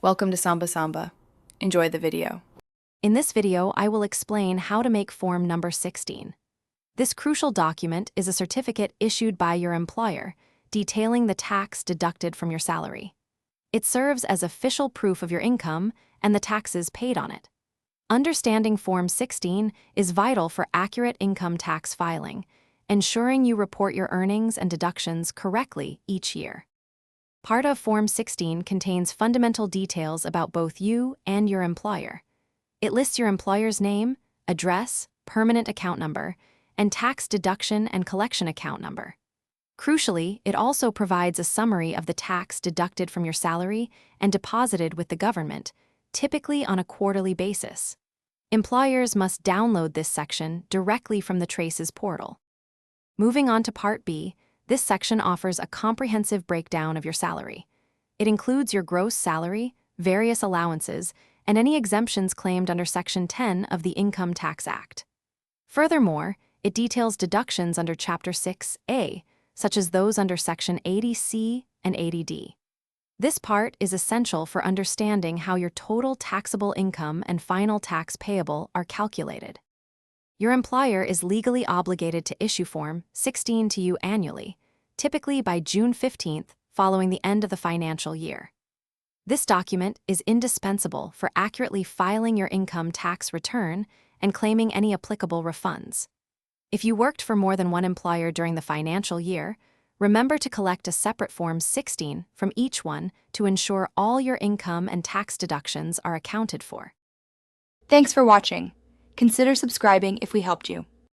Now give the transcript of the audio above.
Welcome to Samba Samba. Enjoy the video. In this video, I will explain how to make Form number 16. This crucial document is a certificate issued by your employer, detailing the tax deducted from your salary. It serves as official proof of your income and the taxes paid on it. Understanding Form 16 is vital for accurate income tax filing, ensuring you report your earnings and deductions correctly each year. Part of Form 16 contains fundamental details about both you and your employer. It lists your employer's name, address, permanent account number, and tax deduction and collection account number. Crucially, it also provides a summary of the tax deducted from your salary and deposited with the government, typically on a quarterly basis. Employers must download this section directly from the Traces portal. Moving on to Part B, this section offers a comprehensive breakdown of your salary. It includes your gross salary, various allowances, and any exemptions claimed under Section 10 of the Income Tax Act. Furthermore, it details deductions under Chapter 6A, such as those under Section 80C and 80D. This part is essential for understanding how your total taxable income and final tax payable are calculated. Your employer is legally obligated to issue Form 16 to you annually, typically by June 15th, following the end of the financial year. This document is indispensable for accurately filing your income tax return and claiming any applicable refunds. If you worked for more than one employer during the financial year, remember to collect a separate Form 16 from each one to ensure all your income and tax deductions are accounted for. Thanks for watching. Consider subscribing if we helped you.